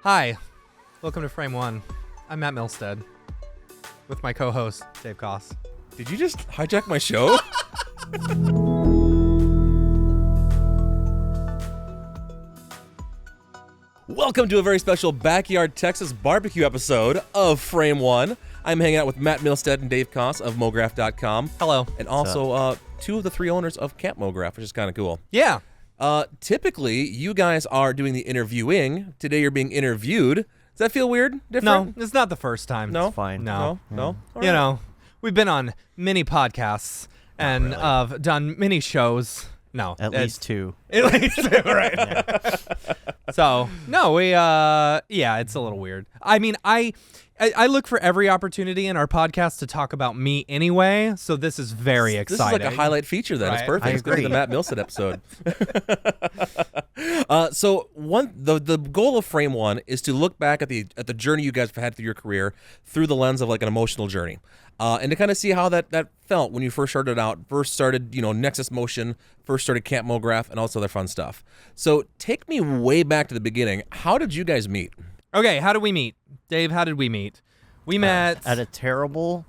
Hi, welcome to FrameOne. I'm Matt Milstead with my co-host, Dave Koss. Did you just hijack my show? Welcome to a very special Backyard Texas barbecue episode of FrameOne. I'm hanging out with Matt Milstead and Dave Koss of MoGraph.com. Hello. And also two of the three owners of Camp MoGraph, which is kind of cool. Yeah. Typically, you guys are doing the interviewing. Today you're being interviewed. Does that feel weird? Different? No, it's not the first time. No? It's fine. No. No? All right. You know, we've been on many podcasts and really. done many shows. No. At least two. At least two, right. Yeah. So, no, we, yeah, it's a little weird. I mean, I look for every opportunity in our podcast to talk about me anyway, so this is very exciting. This is like a highlight feature then. It's Right. perfect. I It's going to be the agree. Matt Milstead episode. The goal of FrameOne is to look back at the journey you guys have had through your career through the lens of like an emotional journey. And to kind of see how that felt when you first started out, Nexus Motion, first started Camp MoGraph, and also other fun stuff. So take me way back to the beginning. How did you guys meet? Okay, how did we meet? Dave, how did we meet? We met At a terrible,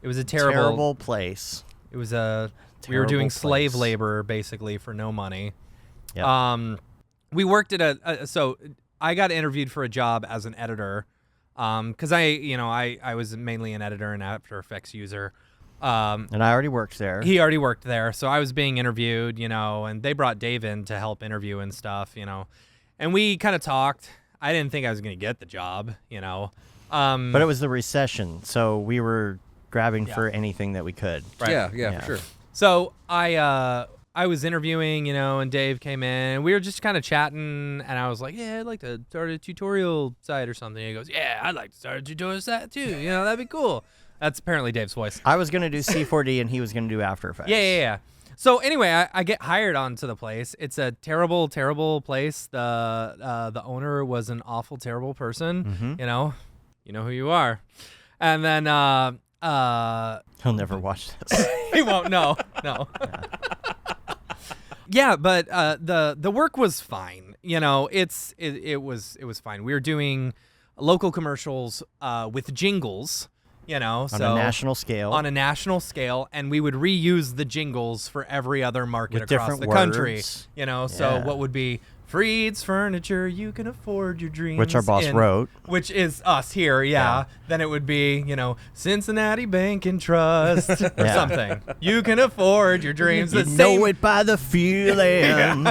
it was a terrible place. It was a we were Terrible doing slave place. labor basically for no money. Yep. We worked at so I got interviewed for a job as an editor, because I was mainly an editor and After Effects user. And I already worked there. He already worked there, so I was being interviewed, and they brought Dave in to help interview and stuff, and we kind of talked. I didn't think I was going to get the job, But it was the recession, so we were grabbing Yeah. for anything that we could. Right. Yeah, for sure. So I was interviewing, and Dave came in, and we were just kind of chatting, and I was like, yeah, I'd like to start a tutorial site or something. He goes, yeah, I'd like to start a tutorial site too. That'd be cool. That's apparently Dave's voice. I was going to do C4D, and he was going to do After Effects. Yeah. So anyway, I get hired onto the place. It's a terrible, terrible place. The owner was an awful, terrible person. Mhm. You know who you are. And then He'll never watch this. he won't. No. Yeah, but the work was fine. It was fine. We were doing local commercials with jingles. On a national scale. On a national scale, and we would reuse the jingles for every other market With across different the country. words. So Yeah. what would be Freed's Furniture, you can afford your dreams. Which our boss wrote. Which is us here, yeah. Then it would be, Cincinnati Bank and Trust or Yeah. something. You can afford your dreams. You The know same- it by the feeling.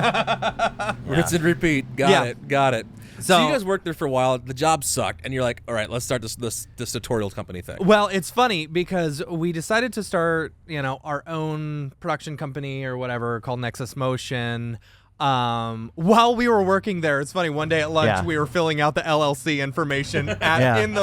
Rinse and repeat. Got it. So So- you guys worked there for a while. The job sucked, and you're like, all right, let's start this tutorial company thing. Well, it's funny because we decided to start, our own production company or whatever called Nexus Motion. While we were working there, it's funny. One day at lunch, Yeah. we were filling out the LLC information in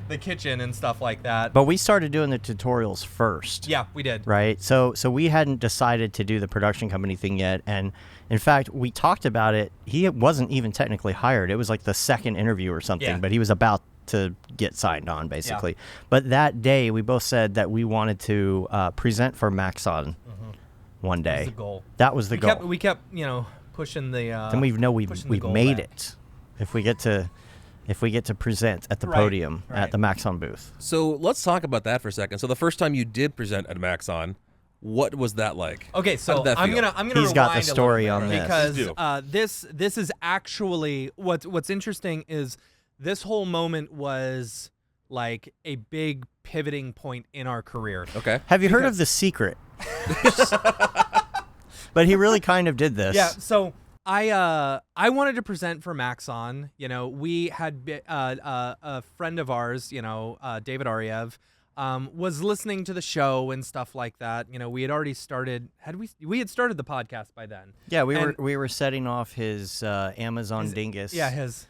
the kitchen and stuff like that. But we started doing the tutorials first. Yeah, we did. Right. So we hadn't decided to do the production company thing yet, and in fact, we talked about it. He wasn't even technically hired. It was like the second interview or something, Yeah. but he was about to get signed on, basically. But that day, we both said that we wanted to present for Maxon one day. That was the goal. That was the goal. We kept, pushing the. Then we know pushing the we've goal made back. it. If we get to present at the Right, podium right. at the Maxon booth. So let's talk about that for a second. So the first time you did present at Maxon, what was that like? Okay, How so did that I'm feel? gonna He's got the rewind a story little on bit this. because Please do. this is actually what's interesting is this whole moment was like a big pivoting point in our career. Okay. Have you heard of The Secret? But he really kind of did this. Yeah, so I wanted to present for Maxon. We had a friend of ours, David Ariev, was listening to the show and stuff like that. We had already started. We had started the podcast by then. Yeah, we And- were setting off his Amazon dingus. with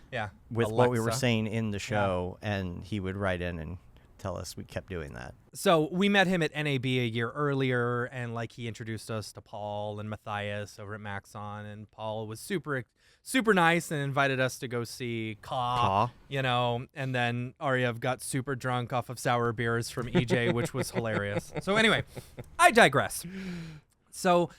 with what we were Alexa. saying in the show, and he would write in and tell us we kept doing that. So we met him at NAB a year earlier, and he introduced us to Paul and Matthias over at Maxon, and Paul was super nice and invited us to go see Ka, and then Ariev got super drunk off of sour beers from EJ, which was hilarious. So anyway, I digress. So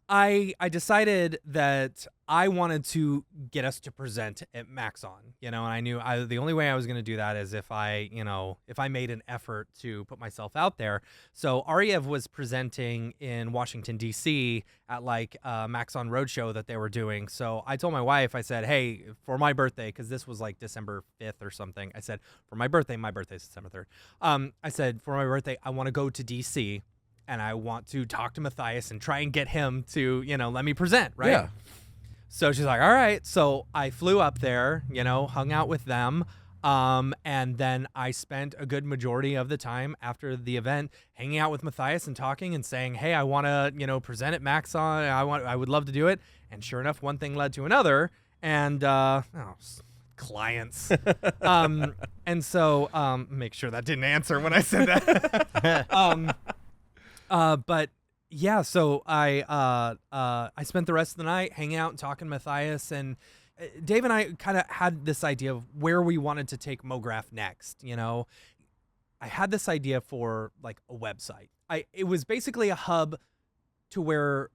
I decided that I wanted to get us to present at Maxon, and I knew the only way I was going to do that is if I made an effort to put myself out there. So Ariev was presenting in Washington, D.C. at like Maxon Roadshow that they were doing. So I told my wife, I said, hey, for my birthday, because this was like December 5th or something, I said, for my birthday's December 3rd. I said, for my birthday, I want to go to D.C. and I want to talk to Matthias and try and get him to, let me present, right? Yeah. So she's like, all right. So I flew up there, hung out with them. And then I spent a good majority of the time after the event hanging out with Matthias and talking and saying, hey, I want to, present at Maxon. I would love to do it. And sure enough, one thing led to another. And, clients. And so, make sure that didn't answer when I said that. But yeah, so I spent the rest of the night hanging out and talking to Matthias, and Dave and I kind of had this idea of where we wanted to take MoGraph next. I had this idea for like a website. It was basically a hub to where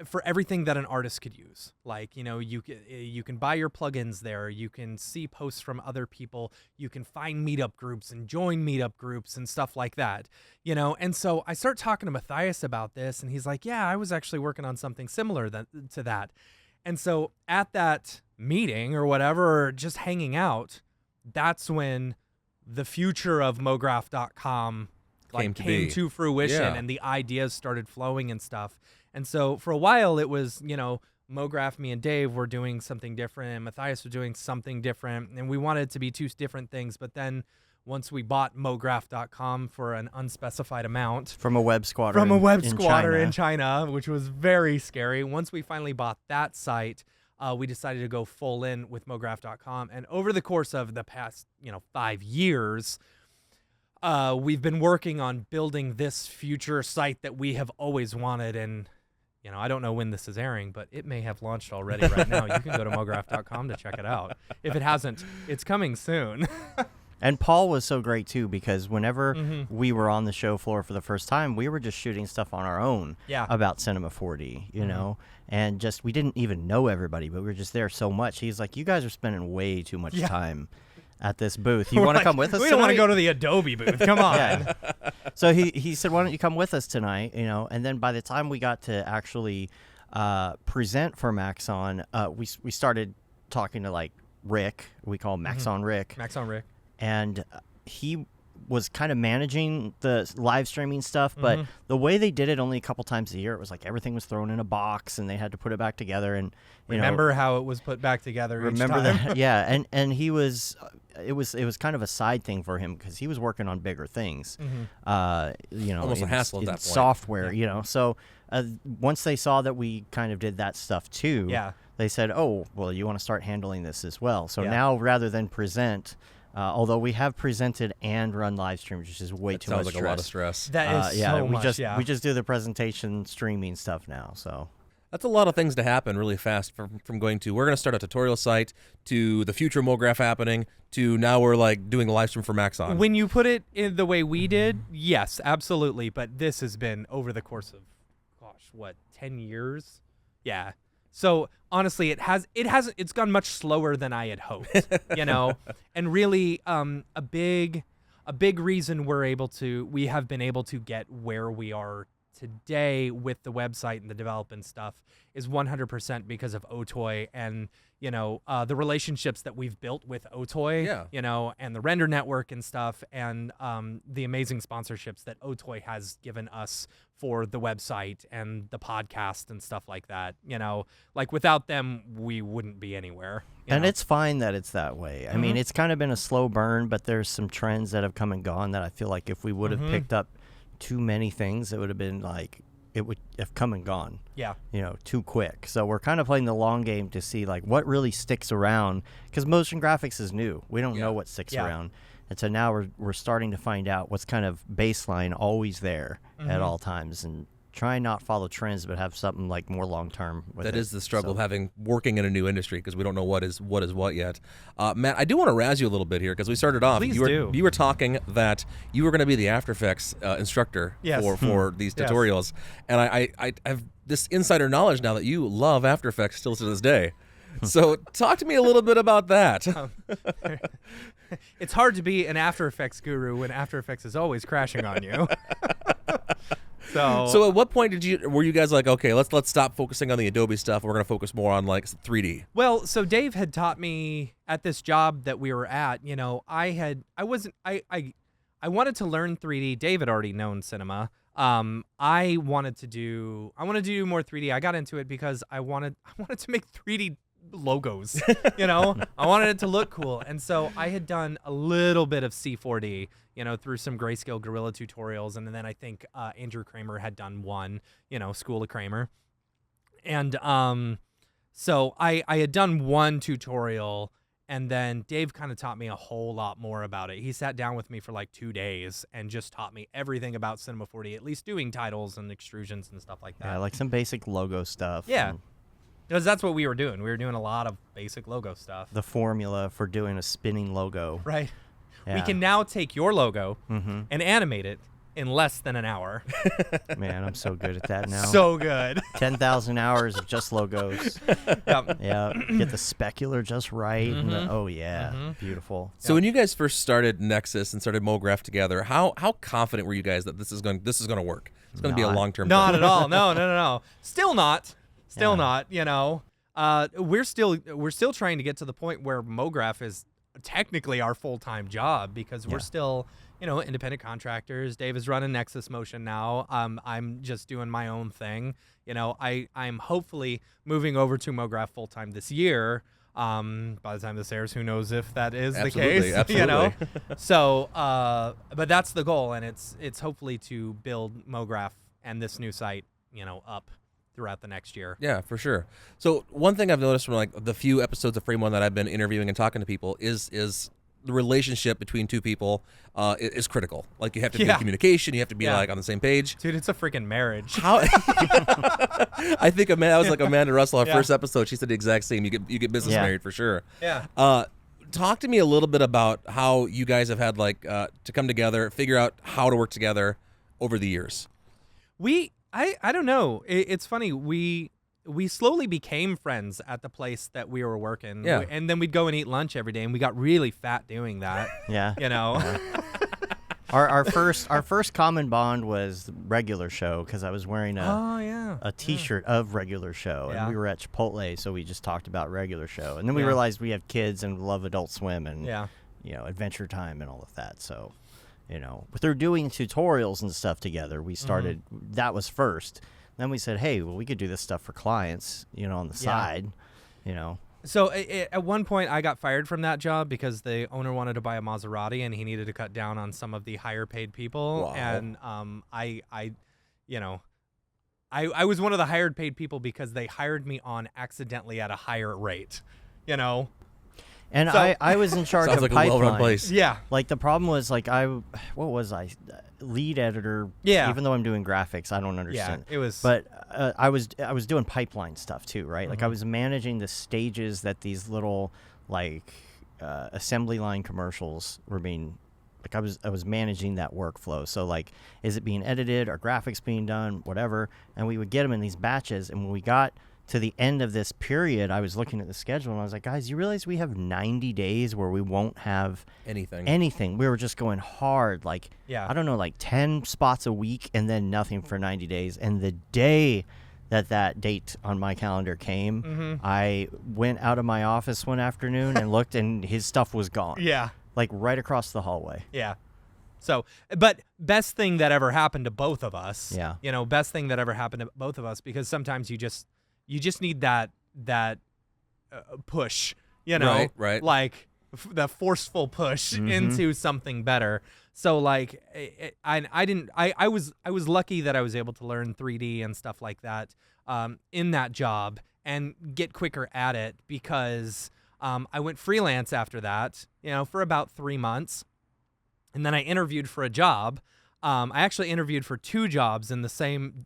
for everything that an artist could use. Like, you can buy your plugins there. You can see posts from other people. You can find meetup groups and join meetup groups and stuff like that, And so I start talking to Matthias about this, and he's like, yeah, I was actually working on something similar to that. And so at that meeting or whatever, or just hanging out, that's when the future of MoGraph.com came to fruition, and the ideas started flowing and stuff. And so for a while it was, MoGraph, me and Dave were doing something different, and Matthias was doing something different, and we wanted it to be two different things. But then once we bought MoGraph.com for an unspecified amount from a web squatter in China, which was very scary. Once we finally bought that site, we decided to go full in with MoGraph.com. And over the course of the past, 5 years, we've been working on building this future site that we have always wanted. And, I don't know when this is airing, but it may have launched already right now. You can go to MoGraph.com to check it out. If it hasn't, it's coming soon. And Paul was so great, too, because whenever we were on the show floor for the first time, we were just shooting stuff on our own about Cinema 4D, you know, and just we didn't even know everybody, but we were just there so much. He's like, you guys are spending way too much time at this booth. You want to come with us We tonight? don't want to go to the Adobe booth. Come on. Yeah. So he said, why don't you come with us tonight, And then by the time we got to actually present for Maxon, we started talking to, like, Rick. We call him Maxon Rick. Maxon Rick. And he was kind of managing the live streaming stuff, but the way they did it only a couple times a year, it was like everything was thrown in a box and they had to put it back together. And remember how it was put back together? Remember that? Yeah, and he was. It was kind of a side thing for him because he was working on bigger things. Almost a hassle at that point. Software, So once they saw that we kind of did that stuff too, they said, "Oh, well, you want to start handling this as well." So now, rather than present. Although we have presented and run live streams, which is way too much stress. Sounds like a lot of stress. That is so much. We just do the presentation streaming stuff now. So that's a lot of things to happen really fast from going to, we're going to start a tutorial site, to the future MoGraph happening, to now we're like doing a live stream for Maxon. When you put it in the way we did, yes, absolutely. But this has been over the course of, 10 years? Yeah. So honestly, it's gone much slower than I had hoped, and really, a big reason we have been able to get where we are today with the website and the development stuff is 100% because of Otoy and, the relationships that we've built with Otoy, and the render network and stuff, and the amazing sponsorships that Otoy has given us for the website and the podcast and stuff like that. Like without them, we wouldn't be anywhere. And it's fine that it's that way. I mean, it's kind of been a slow burn, but there's some trends that have come and gone that I feel like if we would have picked up too many things, it would have been like, it would have come and gone. Yeah. Too quick. So we're kind of playing the long game to see like what really sticks around, because motion graphics is new. We don't know what sticks around. And so now we're starting to find out what's kind of baseline always there at all times and try and not follow trends, but have something like more long term. That is the struggle of working in a new industry, because we don't know what is what yet. Matt, I do want to razz you a little bit here, because we started off. Please you were talking that you were going to be the After Effects instructor for these tutorials, and I have this insider knowledge now that you love After Effects still to this day. So talk to me a little bit about that. It's hard to be an After Effects guru when After Effects is always crashing on you. So at what point were you guys like, okay, let's stop focusing on the Adobe stuff. We're going to focus more on like 3D. Well, so Dave had taught me at this job that we were at. I wanted to learn 3D. Dave had already known cinema. I wanted to do more 3D. I got into it because I wanted to make 3D logos. I wanted it to look cool, and so I had done a little bit of C4D, through some Grayscale Gorilla tutorials, and then I think Andrew Kramer had done one, School of Kramer, and so I had done one tutorial, and then Dave kind of taught me a whole lot more about it. He sat down with me for like 2 days and just taught me everything about Cinema 4D, at least doing titles and extrusions and stuff like that. Yeah, like some basic logo stuff. Yeah. Because that's what we were doing. We were doing a lot of basic logo stuff. The formula for doing a spinning logo. Right. Yeah. We can now take your logo and animate it in less than an hour. Man, I'm so good at that now. So good. 10,000 hours of just logos. Yep. Yeah. Get the specular just right. And beautiful. So when you guys first started Nexus and started MoGraph together, how confident were you guys that this is going to work? It's going to be a long-term Not thing. at all. No. Still not. We're still trying to get to the point where MoGraph is technically our full-time job, because we're still, independent contractors. Dave is running Nexus Motion now. I'm just doing my own thing. I'm hopefully moving over to MoGraph full-time this year. By the time this airs, who knows if that is the case? Absolutely. So, but that's the goal, and it's hopefully to build MoGraph and this new site, up throughout the next year. Yeah, for sure. So one thing I've noticed from like the few episodes of FrameOne that I've been interviewing and talking to people is the relationship between two people is critical. Like you have to be in communication, you have to be like on the same page. Dude, it's a freaking marriage. How? I think that was like Amanda Russell, our first episode. She said the exact same. You get business married for sure. Yeah. Talk to me a little bit about how you guys have had like to come together, figure out how to work together over the years. I don't know. It's funny. We slowly became friends at the place that we were working. Yeah. And then we'd go and eat lunch every day, and we got really fat doing that. Yeah. Our first common bond was Regular Show, because I was wearing a T-shirt of Regular Show, and we were at Chipotle, so we just talked about Regular Show, and then we realized we have kids and love Adult Swim and Adventure Time and all of that. So, through doing tutorials and stuff together, we started. That was first. Then we said, hey, well, we could do this stuff for clients, on the side, So at one point, I got fired from that job because the owner wanted to buy a Maserati, and he needed to cut down on some of the higher paid people. Wow. And I was one of the hired paid people because they hired me on accidentally at a higher rate. And So- I was in charge Sounds of like a pipeline. well-run place. Yeah. Like the problem was what was I? Lead editor. Yeah. Even though I'm doing graphics, I don't understand. Yeah. It was. But I was doing pipeline stuff too, right? Like I was managing the stages that these little assembly line commercials were being. Like I was managing that workflow. So like, is it being edited? Are graphics being done? Whatever. And we would get them in these batches. And when we got to the end of this period, I was looking at the schedule and I was like, guys, you realize we have 90 days where we won't have anything. We were just going hard, like, I don't know, like 10 spots a week and then nothing for 90 days. And the day that date on my calendar came, I went out of my office one afternoon and looked, and his stuff was gone. Yeah. Like right across the hallway. Yeah. So, but best thing that ever happened to both of us. Yeah. Best thing that ever happened to both of us, because sometimes you just need that push, Right. like the forceful push into something better. So like, I was lucky that I was able to learn 3D and stuff like that in that job and get quicker at it, because I went freelance after that, for about 3 months. And then I interviewed for a job I actually interviewed for 2 jobs in the same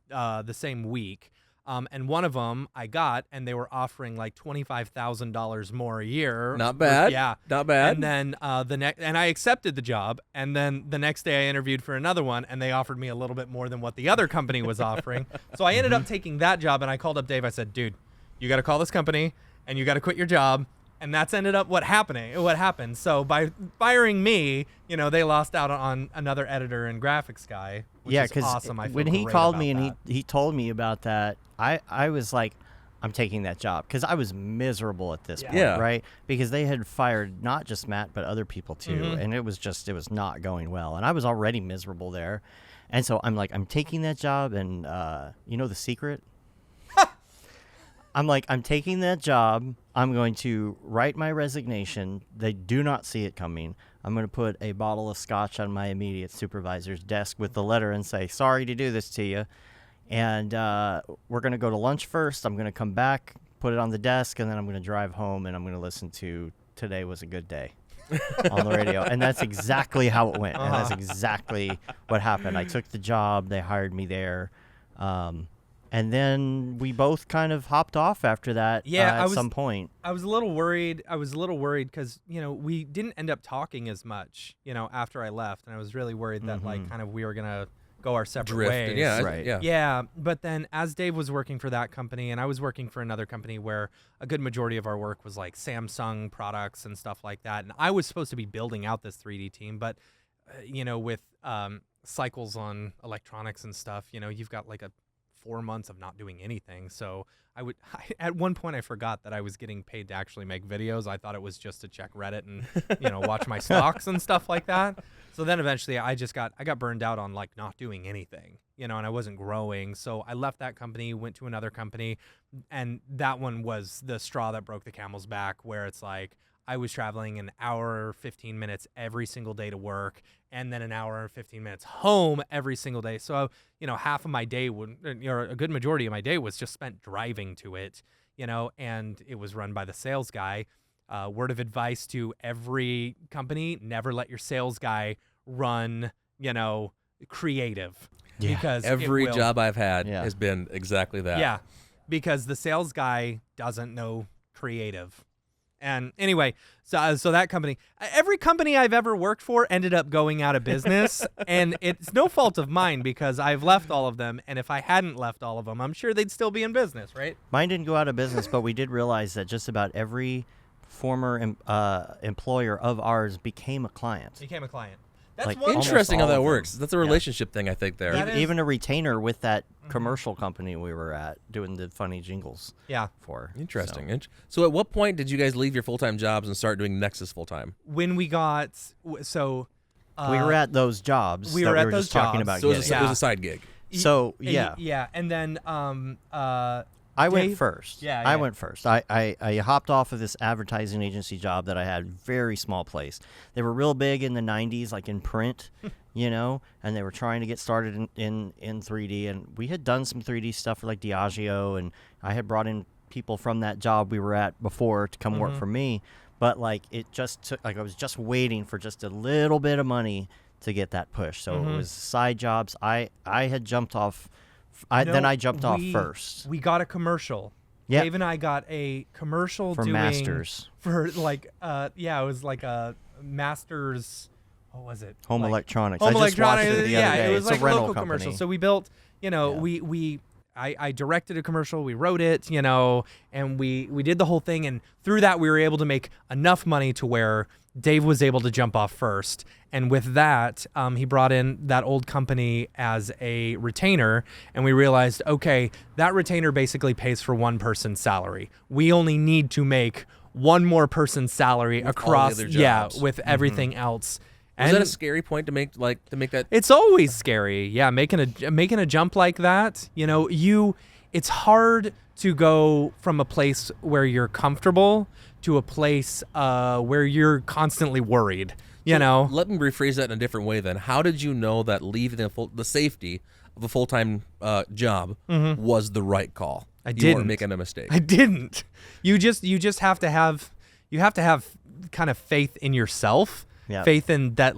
week. And one of them I got, and they were offering like $25,000 more a year. Not bad. Yeah, not bad. And then and I accepted the job. And then the next day I interviewed for another one, and they offered me a little bit more than what the other company was offering. So I ended up taking that job, and I called up Dave. I said, "Dude, you got to call this company, and you got to quit your job." And that's ended up what happened. So by firing me, they lost out on another editor and graphics guy, which is awesome. I feel when he great called about me and that. he told me about that, I was like, I'm taking that job, because I was miserable at this point, right? Because they had fired not just Matt but other people too, and it was not going well, and I was already miserable there, and so I'm like, I'm taking that job, and The Secret. I'm like, I'm taking that job. I'm going to write my resignation. They do not see it coming. I'm going to put a bottle of scotch on my immediate supervisor's desk with the letter and say, sorry to do this to you. And we're going to go to lunch first. I'm going to come back, put it on the desk, and then I'm going to drive home, and I'm going to listen to Today Was a Good Day on the radio. And that's exactly how it went. And that's exactly what happened. I took the job. They hired me there. And then we both kind of hopped off after that at some point. I was a little worried. Because, we didn't end up talking as much, after I left. And I was really worried that, kind of we were going to go our separate ways. Yeah, right. Yeah. But then as Dave was working for that company and I was working for another company where a good majority of our work was like Samsung products and stuff like that. And I was supposed to be building out this 3D team. But, with cycles on electronics and stuff, you've got like 4 months of not doing anything. So at one point I forgot that I was getting paid to actually make videos. I thought it was just to check Reddit and watch my stocks and stuff like that. So then eventually I got burned out on like not doing anything, and I wasn't growing. So I left that company, went to another company, and that one was the straw that broke the camel's back, where it's like I was traveling an hour 15 minutes every single day to work, and then an hour and 15 minutes home every single day. So, half of my day a good majority of my day was just spent driving to it, and it was run by the sales guy. Word of advice to every company: never let your sales guy run, creative. Yeah. Because every job I've had has been exactly that. Yeah, because the sales guy doesn't know creative. And anyway, so that company, every company I've ever worked for ended up going out of business, and it's no fault of mine because I've left all of them, and if I hadn't left all of them, I'm sure they'd still be in business, right? Mine didn't go out of business, but we did realize that just about every former employer of ours became a client. That's Like, one Interesting how all that of works. That's a relationship thing, I think, there. That is- Even a retainer with that commercial company we were at doing the funny jingles for. Interesting. So at what point did you guys leave your full-time jobs and start doing Nexus full-time? When we got We were at those jobs we that were we at were those just talking jobs. about So it was, getting. it was a side gig. So, and then I went Dave- first. Yeah, I yeah. went first. I hopped off of this advertising agency job that I had, very small place. They were real big in the 90s, like in print, and they were trying to get started in 3D. And we had done some 3D stuff for like Diageo, and I had brought in people from that job we were at before to come work for me. But like it just took, like I was just waiting for just a little bit of money to get that push. So it was side jobs. I had jumped off. Then I jumped off first. We got a commercial. Yep. Dave and I got a commercial For doing Masters. For like it was like a Masters. What was it? Home Like, Electronics. Home I just watched Electronics. it the other day. It was It's like a rental local company. commercial. So we built. I directed a commercial. We wrote it. And we did the whole thing. And through that, we were able to make enough money to where Dave was able to jump off first. And with that, he brought in that old company as a retainer, and we realized, okay, that retainer basically pays for one person's salary. We only need to make one more person's salary With all the across, other jobs. with everything else. Was that a scary point to make that? It's always scary, making a jump like that. It's hard to go from a place where you're comfortable to a place where you're constantly worried. Let me rephrase that in a different way then. How did you know that leaving the safety of a full-time job was the right call? You didn't. weren't making a mistake. I didn't. You just have to have kind of faith in yourself. Yeah. Faith in that,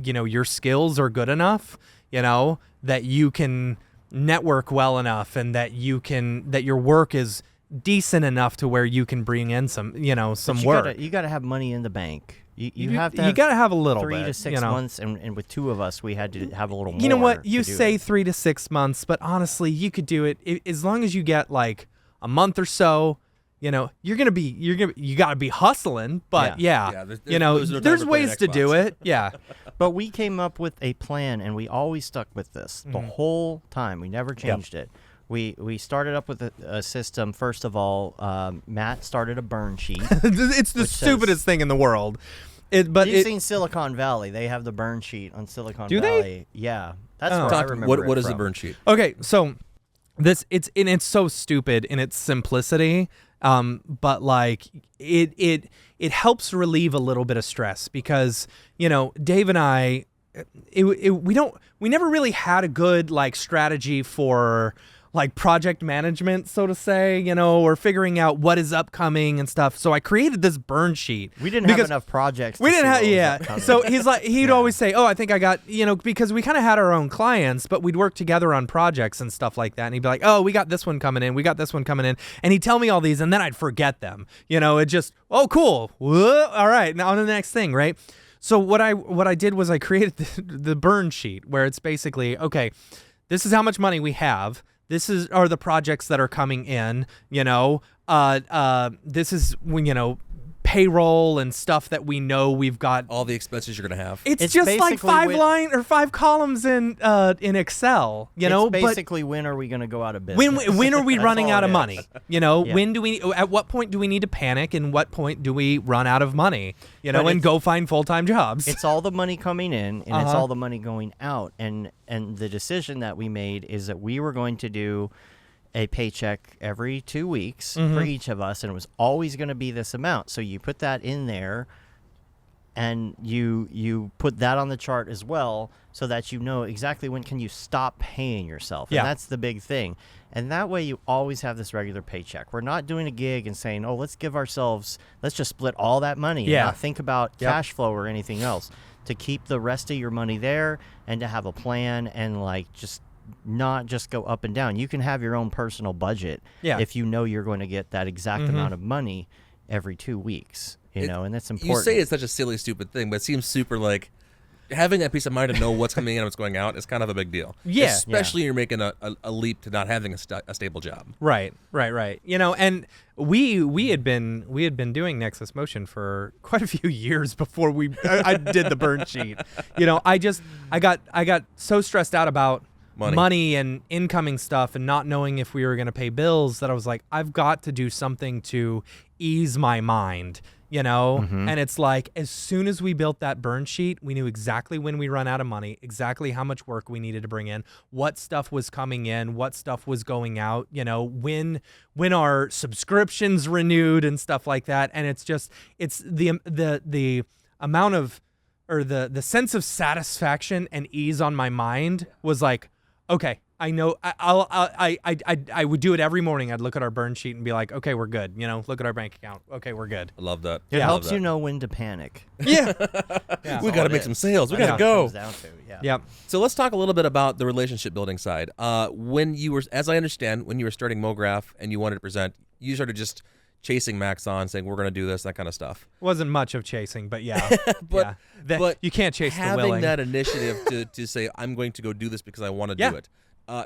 your skills are good enough. that you can network well enough and that your work is decent enough to where you can bring in some work. You got to have money in the bank. You have to. You got to have a little 3 bit, to 6 months, and with 2 of us, we had to have a little more. You know what? You say it. 3 to 6 months, but honestly, you could do it as long as you get like a month or so. You got to be hustling, but there's ways to do it. Yeah. But we came up with a plan, and we always stuck with this the whole time. We never changed it. We started up with a system. First of all, Matt started a burn sheet. It's the stupidest thing in the world. You've seen Silicon Valley. They have the burn sheet on Silicon Valley. They? Yeah. That's where I remember What is from. the burn sheet? Okay, so it's so stupid in its simplicity. But like it helps relieve a little bit of stress because, Dave and I, we never really had a good like strategy for like project management, so to say, or figuring out what is upcoming and stuff. So I created this burn sheet. We didn't have enough projects. We didn't have, So he'd always say, oh, I think I got, because we kind of had our own clients, but we'd work together on projects and stuff like that. And he'd be like, oh, we got this one coming in. We got this one coming in. And he'd tell me all these and then I'd forget them. It just, oh, cool. Whoa, all right. Now on to the next thing, right? So what I did was I created the burn sheet where it's basically, okay, this is how much money we have. This are the projects that are coming in, this is when, payroll and stuff that we know we've got. All the expenses you're going to have. It's just like 5 columns in Excel, It's basically when are we going to go out of business? When are we running out of money? When do at what point do we need to panic and what point do we run out of money? And go find full-time jobs. It's all the money coming in and it's all the money going out. And the decision that we made is that we were going to do a paycheck every 2 weeks for each of us, and it was always going to be this amount. So you put that in there, and you put that on the chart as well, so that you know exactly when can you stop paying yourself. And that's the big thing. And that way you always have this regular paycheck. We're not doing a gig and saying, oh, let's just split all that money and not think about cash flow or anything else. To keep the rest of your money there and to have a plan and not just go up and down. You can have your own personal budget if you know you're going to get that exact amount of money every 2 weeks, and that's important. You say it's such a silly, stupid thing, but it seems super like having that peace of mind to know what's coming in and what's going out is kind of a big deal. Yeah. Especially you're making a leap to not having a stable job. Right. And we had been doing Nexus Motion for quite a few years before I did the burn sheet. I got so stressed out about money and incoming stuff and not knowing if we were going to pay bills that I was like, I've got to do something to ease my mind, and it's like as soon as we built that burn sheet, we knew exactly when we run out of money, exactly how much work we needed to bring in, what stuff was coming in, what stuff was going out, when our subscriptions renewed and stuff like that. And it's the amount of, or the sense of satisfaction and ease on my mind was like, okay, I know. I would do it every morning. I'd look at our burn sheet and be like, okay, we're good. Look at our bank account. Okay, we're good. I love that. It helps you know when to panic. Yeah. We got to make some sales. We got to go. Yeah. So let's talk a little bit about the relationship building side. When you were, as I understand, when you were starting MoGraph and you wanted to present, you started just chasing Max on, saying we're going to do this, that kind of stuff. Wasn't much of chasing, but yeah. but you can't chase the willing. Having that initiative to say, I'm going to go do this because I want to do it.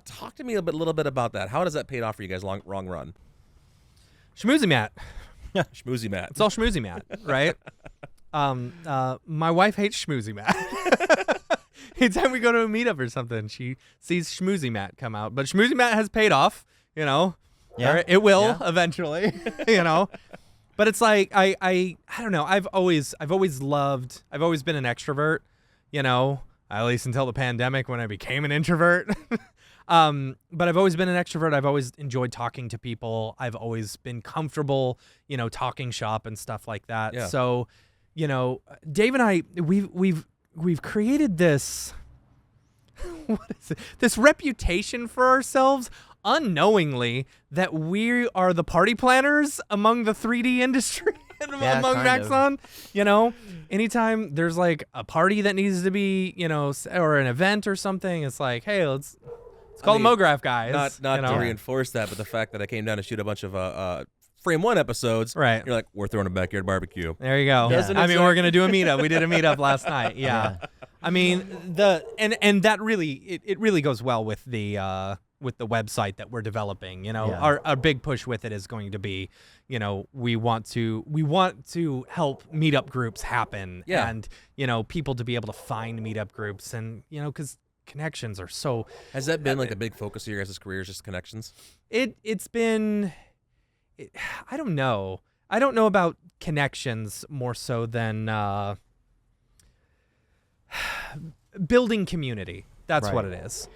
Talk to me a little bit about that. How does that pay off for you guys long run? Schmoozy Matt. Schmoozy Matt. It's all Schmoozy Matt, right? My wife hates Schmoozy Matt. Anytime we go to a meetup or something, she sees Schmoozy Matt come out. But Schmoozy Matt has paid off, Yeah. It will eventually, But it's like I don't know. I've always been an extrovert, at least until the pandemic when I became an introvert. But I've always been an extrovert. I've always enjoyed talking to people. I've always been comfortable, talking shop and stuff like that. Yeah. So, Dave and I, we've created this, what is it? This reputation for ourselves unknowingly that we are the party planners among the 3D industry. Yeah, MoGraph on. Anytime there's like a party that needs to be, or an event or something, it's like, hey, let's call the MoGraph guys. Not to reinforce that, but the fact that I came down to shoot a bunch of FrameOne episods, right? You're like, we're throwing a backyard barbecue. There you go. Yeah. I mean, we're gonna do a meetup. We did a meetup last night. Yeah. I mean, and that really it really goes well with the website that we're developing. Our big push with it is going to be, we want to help meetup groups happen, and people to be able to find meetup groups, and because connections are so. Has that been like a big focus of your guys' careers, just connections? It's been. I don't know. I don't know about connections more so than building community. That's what it is.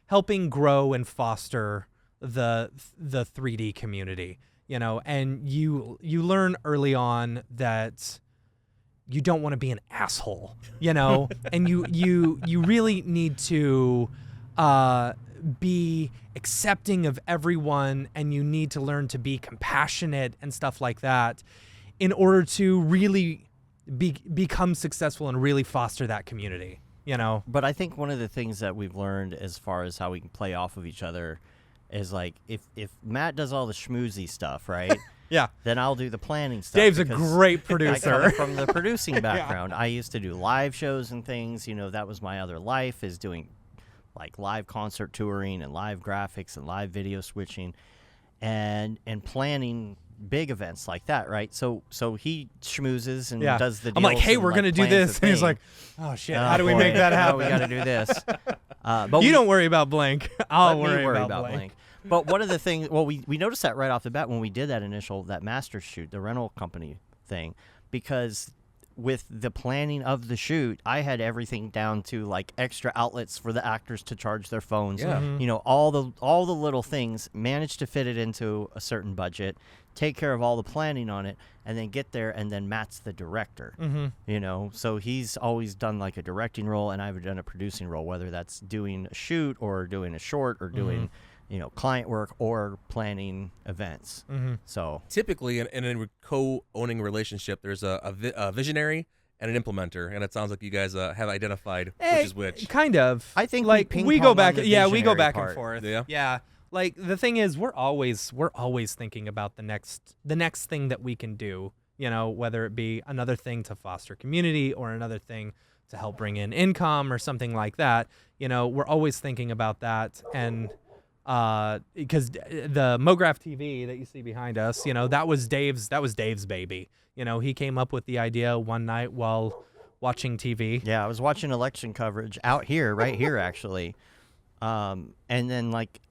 Helping grow and foster the 3D community. And you learn early on that you don't want to be an asshole. And you really need to be accepting of everyone, and you need to learn to be compassionate and stuff like that in order to really become successful and really foster that community, But I think one of the things that we've learned as far as how we can play off of each other is like if Matt does all the schmoozy stuff, right? Yeah. Then I'll do the planning stuff. Dave's a great producer. I come from the producing background. I used to do live shows and things. That was my other life, is doing like live concert touring and live graphics and live video switching and planning big events like that, right? So he schmoozes and does the deals. I'm like, hey, we're going to do this. And he's thing. like, oh, shit, how do we make that happen? We got to do this. But you don't worry about blank. I'll worry about blank. But one of the things, we noticed that right off the bat when we did that master shoot, the rental company thing, because with the planning of the shoot, I had everything down to like extra outlets for the actors to charge their phones. Yeah. All the little things, managed to fit it into a certain budget, take care of all the planning on it, and then get there, and then Matt's the director. So he's always done like a directing role, and I've done a producing role, whether that's doing a shoot or doing a short or doing client work or planning events. So typically in a co-owning relationship, there's a visionary and an implementer, and it sounds like you guys have identified which is which. Kind of. I think like we go back. We go back part. and forth. Yeah. Like the thing is, we're always thinking about the next thing that we can do. Whether it be another thing to foster community or another thing to help bring in income or something like that. We're always thinking about that, and because the MoGraph TV that you see behind us, that was Dave's baby. He came up with the idea one night while watching TV. Yeah, I was watching election coverage out here, right here actually, and then like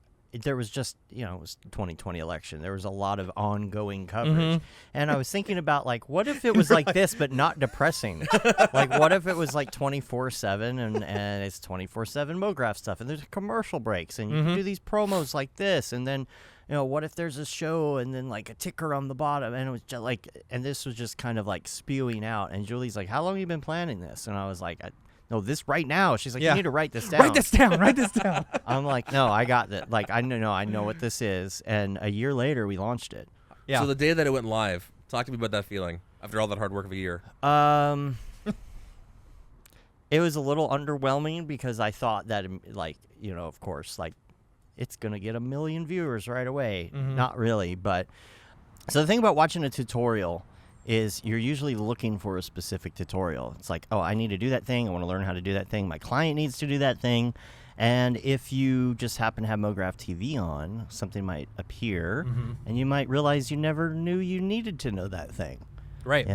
there was just it was 2020 election. There was a lot of ongoing coverage, and I was thinking about like, what if it was like this but not depressing? Like, what if it was like 24/7 and it's 24/7 MoGraph stuff, and there's commercial breaks, and you can do these promos like this, and then what if there's a show and then like a ticker on the bottom, and it was just like, and this was just kind of like spewing out. And Julie's like, how long have you been planning this? And I was like, no, this right now. She's like, you need to write this down. Write this down. I'm like, no, I got that. Like, I know what this is. And a year later, we launched it. Yeah. So the day that it went live, talk to me about that feeling after all that hard work of a year. It was a little underwhelming because I thought that, like, of course, like, it's going to get 1 million viewers right away. Not really. But so the thing about watching a tutorial is you're usually looking for a specific tutorial. It's like, oh, I need to do that thing. I want to learn how to do that thing. My client needs to do that thing. And if you just happen to have MoGraph TV on, something might appear, and you might realize you never knew you needed to know that thing. Right.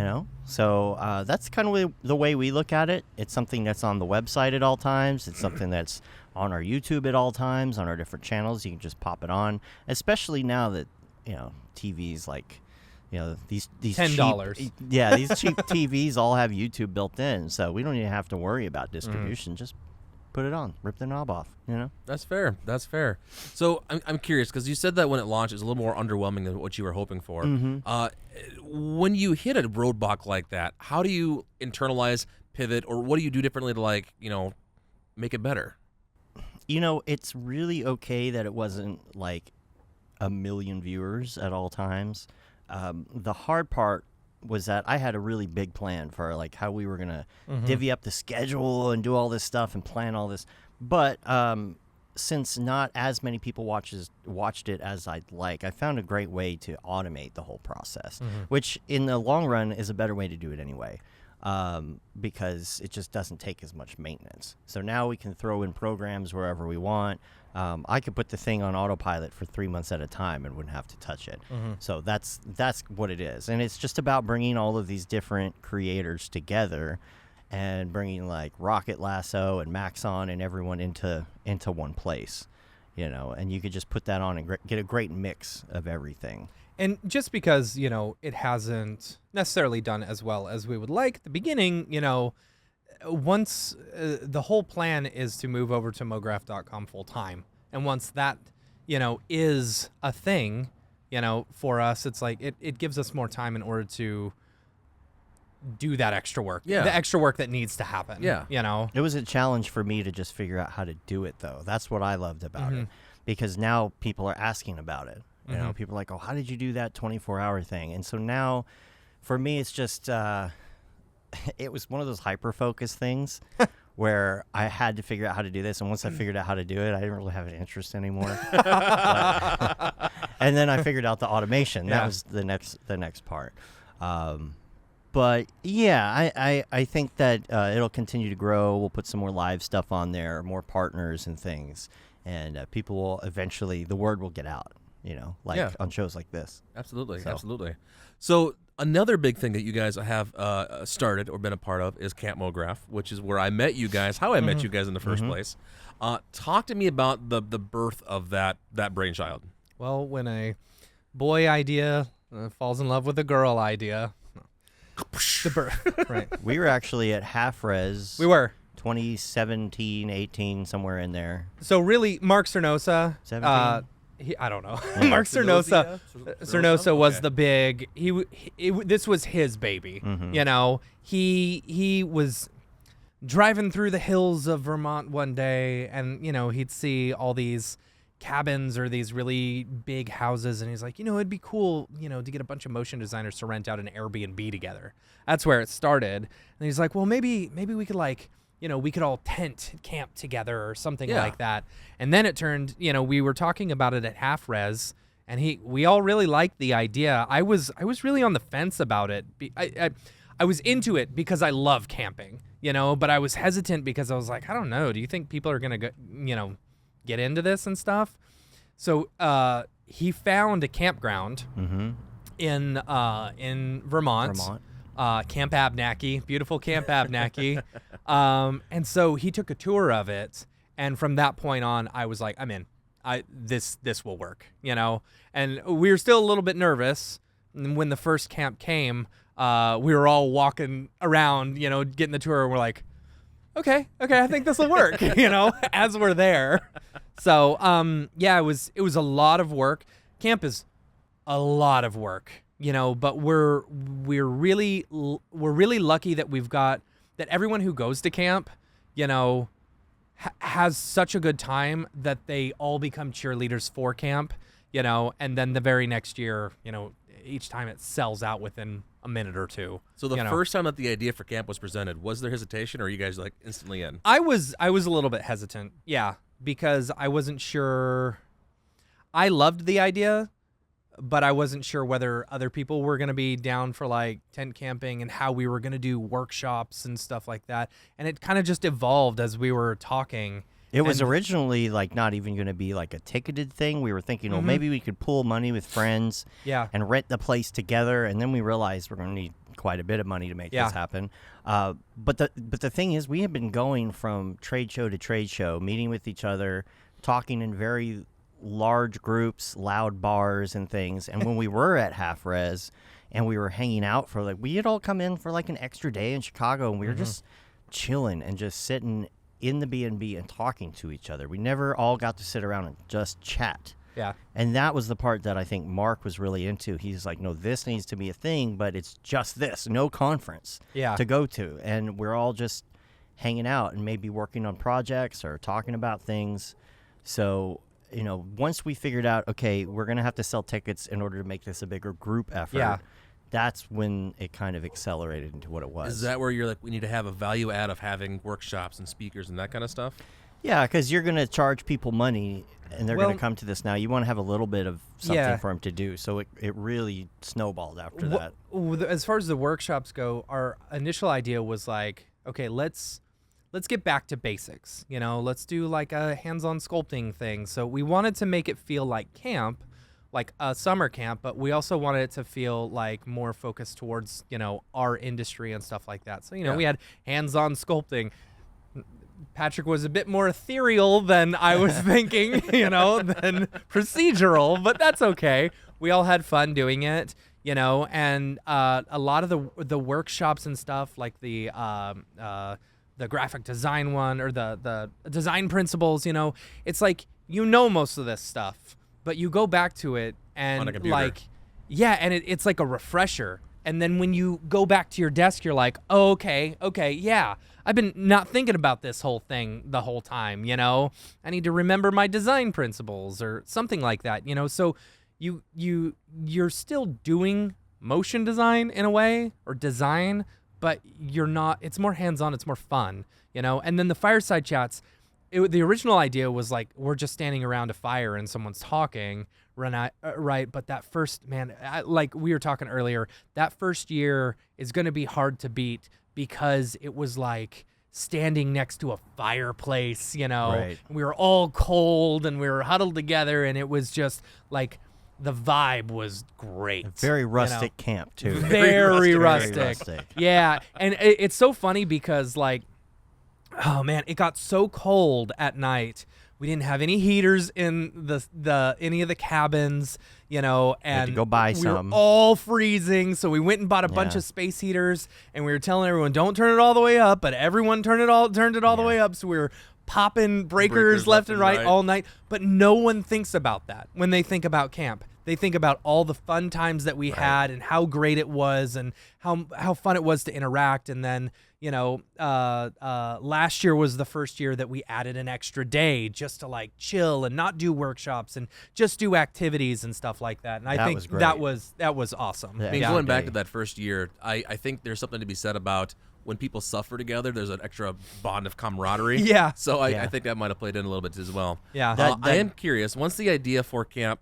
So that's kind of the way we look at it. It's something that's on the website at all times. It's something that's on our YouTube at all times, on our different channels. You can just pop it on, especially now that, TV's like, these $10. Cheap, these cheap TVs all have YouTube built in, so we don't even have to worry about distribution. Just put it on, rip the knob off. That's fair. So I'm curious because you said that when it launched, it was a little more underwhelming than what you were hoping for. When you hit a roadblock like that, how do you internalize, pivot, or what do you do differently to make it better? It's really okay that it wasn't like 1 million viewers at all times. The hard part was that I had a really big plan for like how we were gonna divvy up the schedule and do all this stuff and plan all this. But since not as many people watched it as I'd like, I found a great way to automate the whole process, which in the long run is a better way to do it anyway, because it just doesn't take as much maintenance. So now we can throw in programs wherever we want. I could put the thing on autopilot for 3 months at a time and wouldn't have to touch it. So that's what it is. And it's just about bringing all of these different creators together and bringing like Rocket Lasso and Maxon and everyone into one place, and you could just put that on and get a great mix of everything. And just because, it hasn't necessarily done as well as we would like at the beginning, once the whole plan is to move over to MoGraph.com full time. And once that, is a thing, for us, it's like it gives us more time in order to do that extra work. Yeah. The extra work that needs to happen. Yeah. It was a challenge for me to just figure out how to do it, though. That's what I loved about it, because now people are asking about it. People are like, oh, how did you do that 24-hour thing? And so now for me, it's just, it was one of those hyper-focus things where I had to figure out how to do this. And once I figured out how to do it, I didn't really have an interest anymore. And then I figured out the automation. That was the next part. But yeah, I think that it'll continue to grow. We'll put some more live stuff on there, more partners and things. And people will eventually, the word will get out, on shows like this. Absolutely. So another big thing that you guys have started or been a part of is Camp MoGraph, which is where I met you guys, how I met you guys in the first place. Talk to me about the birth of that brainchild. Well, when a boy idea falls in love with a girl idea, the birth, right? We were actually at Half Res. We were 2017, 18, somewhere in there. So really, Mark Cernosa, 17? I don't know. Mark Cernosa was the big. This was his baby. He was driving through the hills of Vermont one day, and he'd see all these cabins or these really big houses, and he's like, it'd be cool, to get a bunch of motion designers to rent out an Airbnb together. That's where it started. And he's like, well, maybe we could we could all tent camp together or something like that. And then it turned, we were talking about it at Half Res, and we all really liked the idea. I was really on the fence about it. I was into it because I love camping, but I was hesitant because I was like, I don't know. Do you think people are going to, get into this and stuff? So he found a campground in Vermont. Camp Abnaki, beautiful Camp Abnaki. And so he took a tour of it, and from that point on, I was like, I'm in. This will work, And we were still a little bit nervous. And when the first camp came, we were all walking around, getting the tour, and we're like, okay, I think this will work, as we're there. So, it was a lot of work. Camp is a lot of work, but we're really lucky that we've got that everyone who goes to camp, has such a good time that they all become cheerleaders for camp, and then the very next year, each time it sells out within a minute or two. So the first time that the idea for camp was presented, was there hesitation, or are you guys like instantly in? I was a little bit hesitant, because I wasn't sure. I loved the idea, but I wasn't sure whether other people were going to be down for like tent camping and how we were going to do workshops and stuff like that. And it kind of just evolved as we were talking. It was originally like not even going to be like a ticketed thing. We were thinking, well, maybe we could pool money with friends and rent the place together. And then we realized we're going to need quite a bit of money to make this happen. But the thing is, we have been going from trade show to trade show, meeting with each other, talking in very large groups, loud bars and things. And when we were at Half Res and we were hanging out for we had all come in for like an extra day in Chicago, and we were just chilling and just sitting in the B&B and talking to each other. We never all got to sit around and just chat. Yeah. And that was the part that I think Mark was really into. He's like, no, this needs to be a thing, but it's just this, no conference to go to. And we're all just hanging out and maybe working on projects or talking about things. So, once we figured out, okay, we're going to have to sell tickets in order to make this a bigger group effort. that's when it kind of accelerated into what it was. Is that where you're like, we need to have a value add of having workshops and speakers and that kind of stuff? Yeah, because you're going to charge people money, and they're going to come to this now. You want to have a little bit of something for them to do. So it really snowballed after that. As far as the workshops go, our initial idea was like, okay, let's get back to basics. You know, let's do like a hands-on sculpting thing. So we wanted to make it feel like camp, like a summer camp, but we also wanted it to feel like more focused towards, you know, our industry and stuff like that. So, you know, we had hands-on sculpting. Patrick was a bit more ethereal than I was thinking, you know, than procedural, but that's okay. We all had fun doing it, you know, and a lot of the workshops and stuff, like the graphic design one or the design principles, you know, it's like, you know, most of this stuff, but you go back to it and like, and it's like a refresher. And then when you go back to your desk, you're like, oh, okay, yeah. I've been not thinking about this whole thing the whole time, you know? I need to remember my design principles or something like that, you know? So you're still doing motion design in a way, or design, but you're not, it's more hands-on, it's more fun, you know? And then the fireside chats, the original idea was like, we're just standing around a fire and someone's talking, right? But that first, man, like we were talking earlier, that first year is going to be hard to beat because it was like standing next to a fireplace, you know. Right. We were all cold and we were huddled together, and it was just like the vibe was great. A very rustic camp too. Very rustic. Very rustic. Yeah, and it's so funny because like, oh man, it got so cold at night. We didn't have any heaters in the any of the cabins, you know, and had to go buy we some. were all freezing. So we went and bought a bunch of space heaters, and we were telling everyone, don't turn it all the way up, but everyone turned it all the way up. So we were popping breakers left and right all night. But no one thinks about that when they think about camp. They think about all the fun times that we had and how great it was and how fun it was to interact. And then, you know, last year was the first year that we added an extra day just to like chill and not do workshops and just do activities and stuff like that. And I think that was awesome. I mean, going back to that first year, I think there's something to be said about when people suffer together, there's an extra bond of camaraderie. Yeah. So I think that might have played in a little bit as well. Yeah. I am curious, once the idea for camp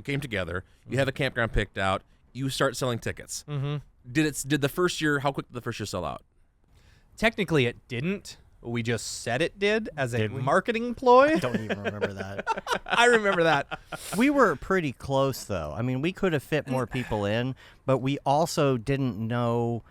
came together, you have a campground picked out, you start selling tickets. Mm-hmm. Did the first year, how quick did the first year sell out? Technically, it didn't. We just said it did as a marketing ploy. I don't even remember that. I remember that. We were pretty close, though. I mean, we could have fit more people in, but we also didn't know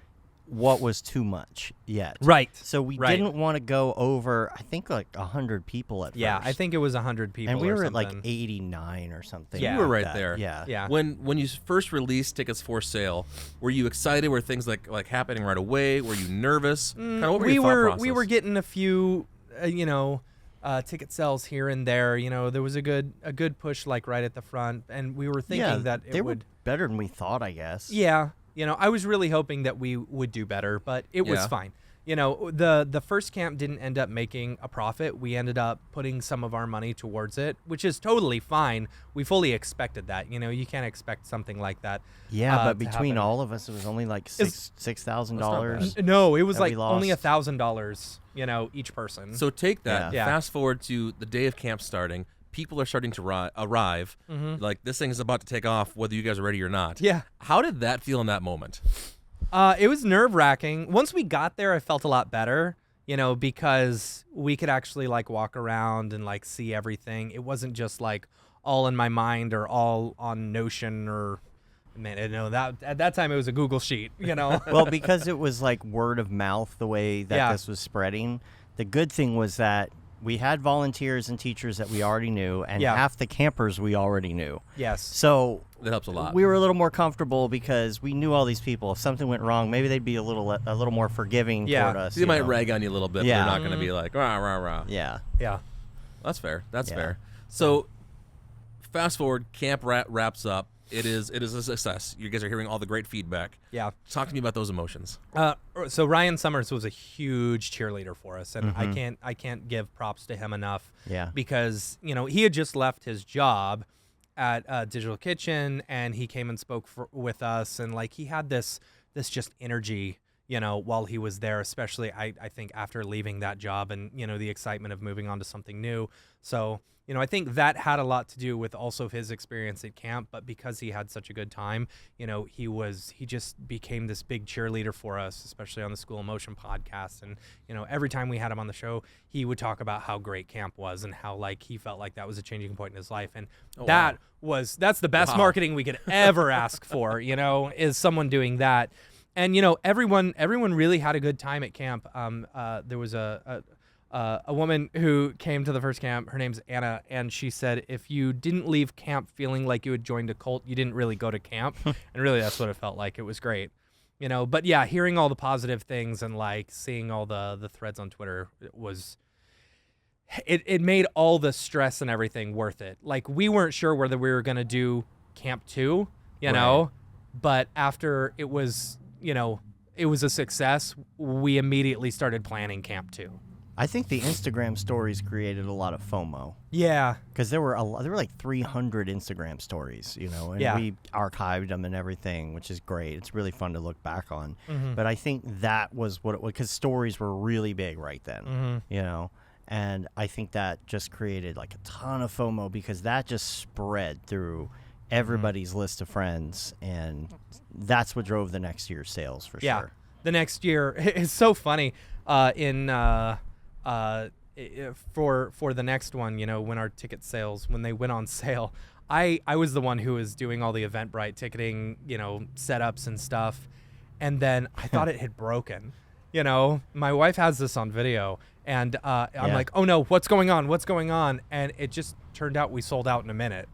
what was too much yet. Right. So we didn't want to go over, I think, like 100 people at first. Yeah, I think it was 100 people. And we were or at like something. 89 or something. Yeah. You were like right that. there. Yeah. When you first released tickets for sale, were you excited? Were things like happening right away? Were you nervous? What were your thought process? We were getting a few, ticket sales here and there. You know, there was a good push like right at the front, and we were thinking that it would were better than we thought, I guess. Yeah. You know, I was really hoping that we would do better, but it was fine. You know, the first camp didn't end up making a profit. We ended up putting some of our money towards it, which is totally fine. We fully expected that. You know, you can't expect something like that. Yeah, but between all of us, it was only like $6,000. No, it was that like we only lost. $1,000, you know, each person. So take that. Yeah. Fast forward to the day of camp starting. People are starting to arrive. Mm-hmm. Like, this thing is about to take off, whether you guys are ready or not. Yeah. How did that feel in that moment? It was nerve-wracking. Once we got there, I felt a lot better, you know, because we could actually, like, walk around and, like, see everything. It wasn't just, like, all in my mind or all on Notion or... Man, I know that at that time it was a Google sheet, you know. Well, because it was like word of mouth the way that this was spreading, the good thing was that we had volunteers and teachers that we already knew, and half the campers we already knew. Yes. So that helps a lot. We were a little more comfortable because we knew all these people. If something went wrong, maybe they'd be a little more forgiving toward us. They might rag on you a little bit, but they're not going to be like, rah, rah, rah. Yeah. Yeah. That's fair. That's fair. So fast forward, camp wraps up. It is a success. You guys are hearing all the great feedback. Yeah. Talk to me about those emotions. So Ryan Summers was a huge cheerleader for us, and I can't give props to him enough. Yeah. Because, you know, he had just left his job, at Digital Kitchen, and he came and spoke with us, and like he had this just energy, while he was there, especially I think after leaving that job and the excitement of moving on to something new. So I think that had a lot to do with also his experience at camp, but because he had such a good time, he just became this big cheerleader for us, especially on the School of Motion podcast. And, every time we had him on the show, he would talk about how great camp was and how like he felt like that was a changing point in his life. And that's the best marketing we could ever ask for, is someone doing that. And, everyone really had a good time at camp. There was a woman who came to the first camp. Her name's Anna, and she said if you didn't leave camp feeling like you had joined a cult, you didn't really go to camp. And really, that's what it felt like. It was great, But yeah, hearing all the positive things and like seeing all the threads on Twitter, it made all the stress and everything worth it. Like we weren't sure whether we were gonna do Camp 2, but after it was a success, we immediately started planning Camp 2. I think the Instagram stories created a lot of FOMO. Yeah, because there were like 300 Instagram stories, and we archived them and everything, which is great. It's really fun to look back on. Mm-hmm. But I think that was what it was, because stories were really big right then, and I think that just created like a ton of FOMO because that just spread through everybody's list of friends, and that's what drove the next year's sales for sure. The next year, it's so funny. For the next one, when our ticket sales, when they went on sale, I was the one who was doing all the Eventbrite ticketing, setups and stuff. And then I thought it had broken. My wife has this on video, and I'm like, oh no, what's going on? What's going on? And it just turned out we sold out in a minute.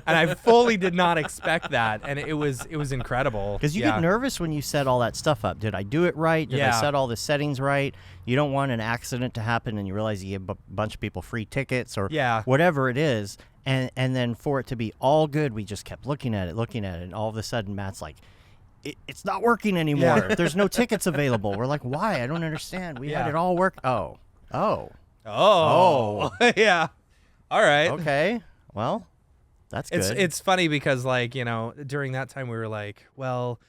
And I fully did not expect that. And it was incredible. Because you get nervous when you set all that stuff up. Did I do it right? Did I set all the settings right? You don't want an accident to happen and you realize you give a bunch of people free tickets or whatever it is. And then for it to be all good, we just kept looking at it. And all of a sudden, Matt's like, it's not working anymore. There's no tickets available. We're like, why? I don't understand. We had it all work. Oh. Yeah. All right. Okay. Well, that's good. It's funny because during that time we were like, well,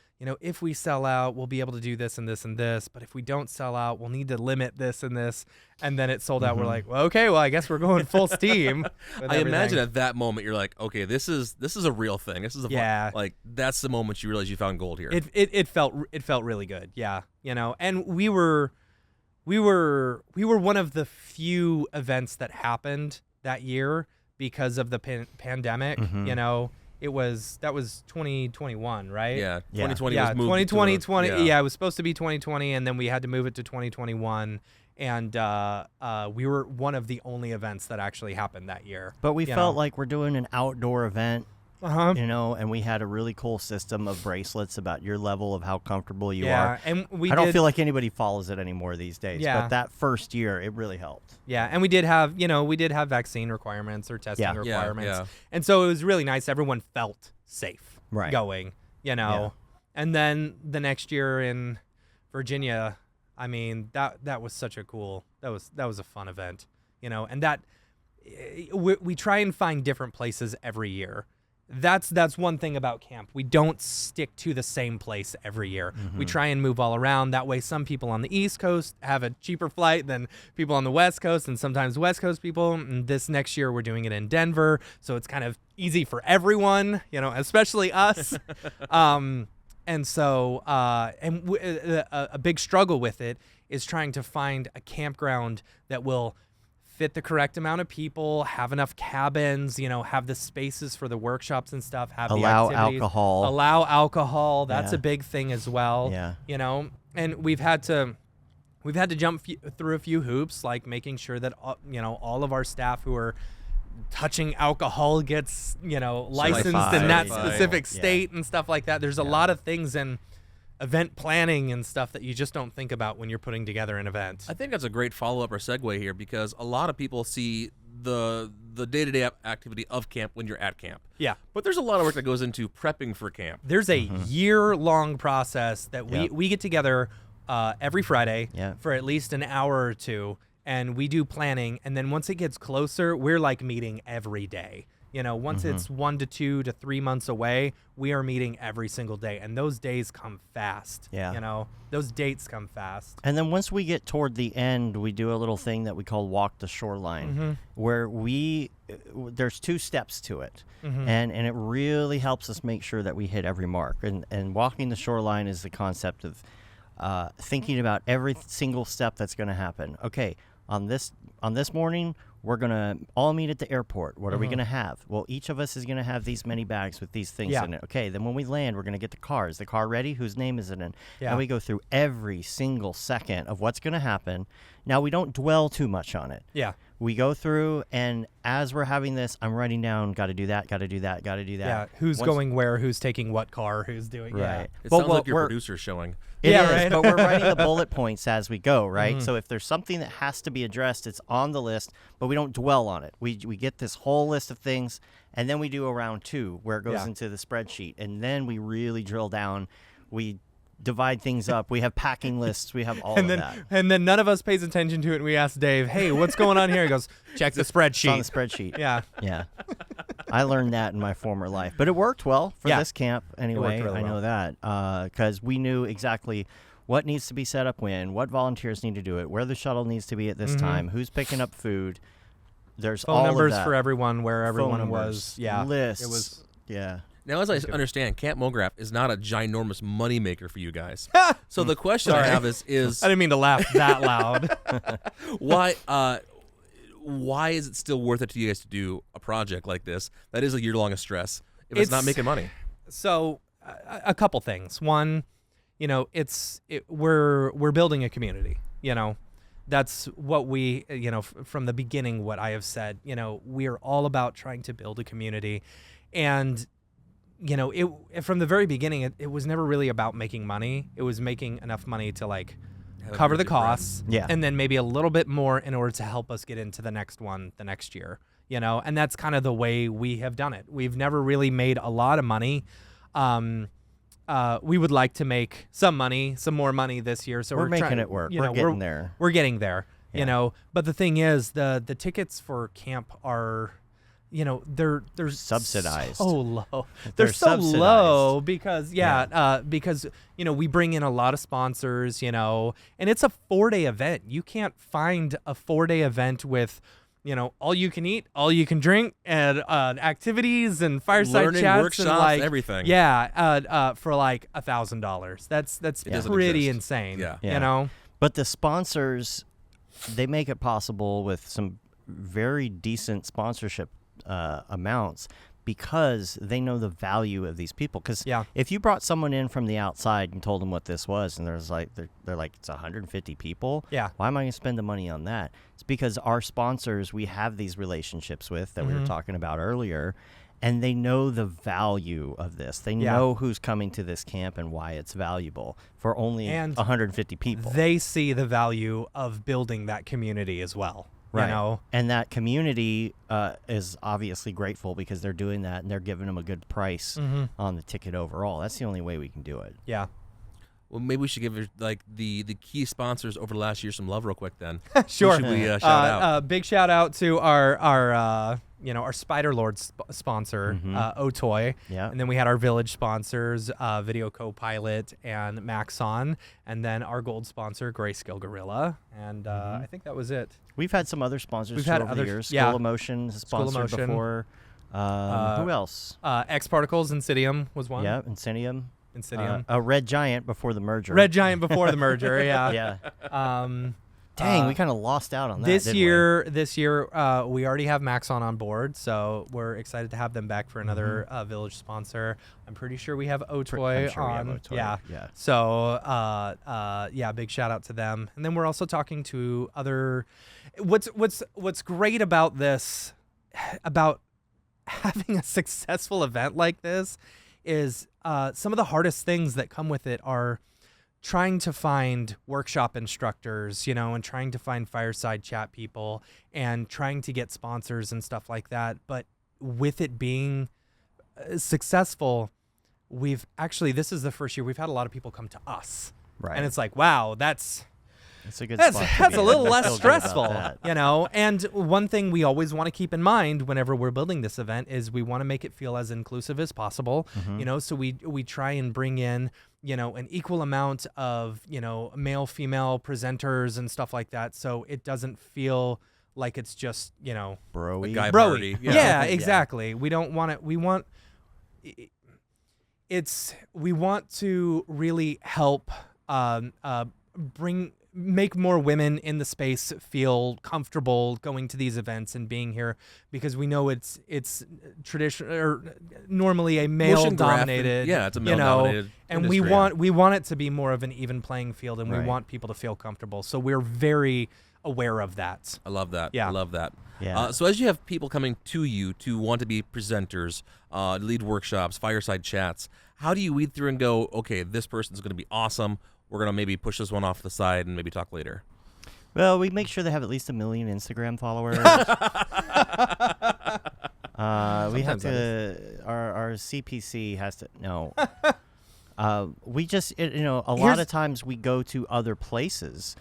if we sell out, we'll be able to do this and this and this. But if we don't sell out, we'll need to limit this and this. And then it sold out. We're like, well, okay, well, I guess we're going full steam. I imagine at that moment you're like, okay, this is a real thing. This is that's the moment you realize you found gold here. It felt really good. Yeah. And we were one of the few events that happened that year because of the pandemic. That was 2021, right? Yeah, 2020 was moved. 2020. It was supposed to be 2020, and then we had to move it to 2021. And we were one of the only events that actually happened that year. But we felt like we're doing an outdoor event. And we had a really cool system of bracelets about your level of how comfortable you are. And I don't feel like anybody follows it anymore these days. Yeah. But that first year, it really helped. Yeah, and we did have vaccine requirements or testing requirements. Yeah. And so it was really nice. Everyone felt safe going, And then the next year in Virginia, I mean, that was such a cool, that was a fun event, and that we try and find different places every year. That's one thing about camp. We don't stick to the same place every year. We try and move all around. That way some people on the East Coast have a cheaper flight than people on the West Coast, and sometimes West Coast people. And this next year we're doing it in Denver, so it's kind of easy for everyone, especially us. And so a big struggle with it is trying to find a campground that will fit the correct amount of people, have enough cabins, have the spaces for the workshops and stuff, allow the activities. Allow alcohol. That's a big thing as well. Yeah. And we've had to jump through a few hoops, like making sure that all of our staff who are touching alcohol gets licensed in that specific state and stuff like that. There's a lot of things in event planning and stuff that you just don't think about when you're putting together an event. I think that's a great follow-up or segue here, because a lot of people see the day-to-day activity of camp when you're at camp. Yeah. But there's a lot of work that goes into prepping for camp. There's a year-long process that we get together every Friday for at least an hour or two, and we do planning. And then once it gets closer, we're like meeting every day. You know, once it's 1 to 2 to 3 months away, we are meeting every single day. And those days come fast. Yeah. You know, those dates come fast. And then once we get toward the end, we do a little thing that we call walk the shoreline, where there's 2 steps to it. And it really helps us make sure that we hit every mark. And walking the shoreline is the concept of thinking about every single step that's going to happen. Okay, on this morning, we're going to all meet at the airport. What are we going to have? Well, each of us is going to have these many bags with these things in it. Okay, then when we land, we're going to get the car. Is the car ready? Whose name is it in? Yeah. And we go through every single second of what's going to happen. Now, we don't dwell too much on it. Yeah. We go through, and as we're having this, I'm writing down, got to do that, got to do that, got to do that. Yeah, who's going where, who's taking what car, who's doing Right. It sounds like your producer's showing. It is, right. but we're writing the bullet points as we go, right? So if there's something that has to be addressed, it's on the list, but we don't dwell on it. We get this whole list of things, and then we do a round 2 where it goes into the spreadsheet, and then we really drill down. We divide things up. We have packing lists. We have all of that. And then none of us pays attention to it, and we ask Dave, hey, what's going on here? He goes, check the spreadsheet. It's on the spreadsheet. Yeah. Yeah. I learned that in my former life. But it worked well for this camp anyway. Really I know that because we knew exactly what needs to be set up when, what volunteers need to do it, where the shuttle needs to be at this time, who's picking up food. There's Phone all numbers of that. for everyone, where Phone everyone numbers, was. Yeah. lists. It was. Yeah. Now, as I understand, Camp MoGraph is not a ginormous moneymaker for you guys. So the question I have is I didn't mean to laugh that loud. why is it still worth it to you guys to do a project like this that is a year-long of stress if it's not making money? So a couple things. One, you know, we're building a community, you know. That's what we, you know, from the beginning, what I have said, you know, we're all about trying to build a community. And, you know, from the very beginning, it was never really about making money. It was making enough money to like cover the costs, and then maybe a little bit more in order to help us get into the next one the next year, you know. And that's kind of the way we have done it. We've never really made a lot of money. We would like to make some more money this year. So we're making it work. We're getting there. We're getting there, you know. But the thing is, the tickets for camp are, you know, they're subsidized. So low. They're so low because because you know, we bring in a lot of sponsors, you know, and it's a 4-day event. You can't find a 4-day event with, you know, all you can eat, all you can drink, and activities and fireside learning, chats workshops, and like everything. Yeah, for like $1,000. That's pretty insane. Yeah. You know. But the sponsors, they make it possible with some very decent sponsorship amounts because they know the value of these people. Because if you brought someone in from the outside and told them what this was, and there's like they're like, it's 150 people. Yeah. Why am I going to spend the money on that? It's because our sponsors, we have these relationships with that we were talking about earlier, and they know the value of this. They know who's coming to this camp and why it's valuable for only 150 people. They see the value of building that community as well. Right. You know? And that community is obviously grateful because they're doing that and they're giving them a good price on the ticket overall. That's the only way we can do it. Yeah. Well, maybe we should give like the key sponsors over the last year some love real quick then. Sure. Who should we shout out? Big shout out to our you know, our Spider Lord sponsor, Otoy. Yeah. And then we had our village sponsors, Video Co-Pilot and Maxon. And then our gold sponsor, Grayscale Gorilla. And I think that was it. We've had some other sponsors We've had over other the years. yeah. School of Motion has sponsored before. Who else? X Particles, Insidium was one. Yeah, Insidium. Insidium. Red Giant before the merger. Red Giant before the merger, yeah. Yeah. Dang, we kind of lost out on that. This year, we already have Maxon on board, so we're excited to have them back for another village sponsor. I'm pretty sure we have Otoy on. Yeah. So, big shout out to them. And then we're also talking to other. What's great about this, about having a successful event like this, is some of the hardest things that come with it are trying to find workshop instructors, you know, and trying to find fireside chat people and trying to get sponsors and stuff like that. But with it being successful, this is the first year we've had a lot of people come to us. Right. And it's like, wow, that's It's a good That's spot to that's be a little in. I less feel good about stressful, that. you know. And one thing we always want to keep in mind whenever we're building this event is we want to make it feel as inclusive as possible, you know. So we try and bring in, you know, an equal amount of, you know, male, female presenters and stuff like that, so it doesn't feel like it's just, you know, Broy. guy broy. party. Yeah, Yeah. exactly. We don't want it. We want to really help make more women in the space feel comfortable going to these events and being here, because we know it's traditional or normally a male Motion graph and- dominated. yeah, it's a you male know, dominated and industry. we want it to be more of an even playing field, and we Right. want people to feel comfortable. So we're very aware of that. I love that. Yeah. I love that. Yeah. So as you have people coming to you to want to be presenters, lead workshops, fireside chats, how do you weed through and go, okay, this person's going to be awesome. We're going to maybe push this one off the side and maybe talk later. Well, we make sure they have at least 1 million Instagram followers. We have Sometimes that to. Our CPC has to. No. We just, you know, a lot Here's- of times we go to other places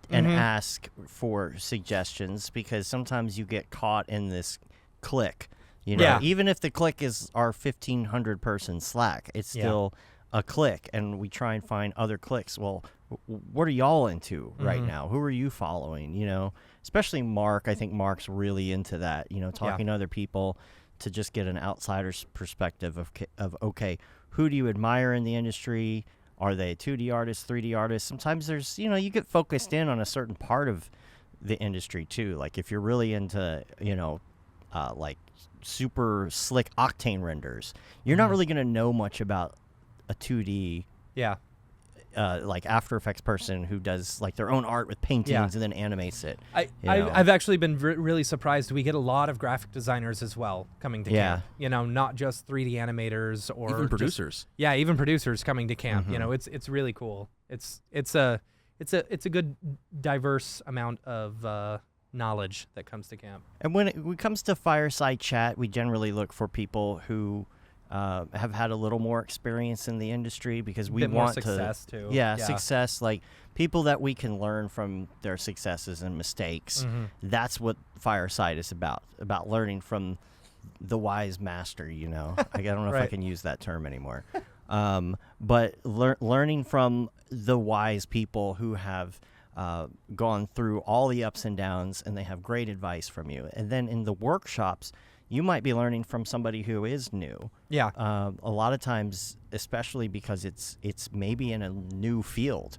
and ask for suggestions, because sometimes you get caught in this clique. You know, Yeah. even if the clique is our 1,500 person Slack, it's Yeah. still a clique, and we try and find other cliques. Well, what are y'all into right now? Who are you following? You know, especially Mark. I think Mark's really into that. You know, talking to other people to just get an outsider's perspective of okay, who do you admire in the industry? Are they 2D artists, 3D artists? Sometimes there's, you know, you get focused in on a certain part of the industry too. Like if you're really into, you know, like super slick octane renders, you're not really going to know much about a 2D Yeah. like After Effects person who does like their own art with paintings and then animates it. You know? I've actually been really surprised. We get a lot of graphic designers as well coming to camp. You know, not just 3D animators or Even just- producers. even producers coming to camp. You know, it's really cool. It's a good diverse amount of knowledge that comes to camp. And when it comes to fireside chat, we generally look for people who have had a little more experience in the industry, because we Bit more want success, to, too. Yeah, Yeah. success, like people that we can learn from their successes and mistakes. That's what fireside is about learning from the wise master. You know, I don't know if I Right. can use that term anymore, but learning from the wise people who have gone through all the ups and downs, and they have great advice from you. And then in the workshops, you might be learning from somebody who is new. Yeah. A lot of times, especially because it's maybe in a new field.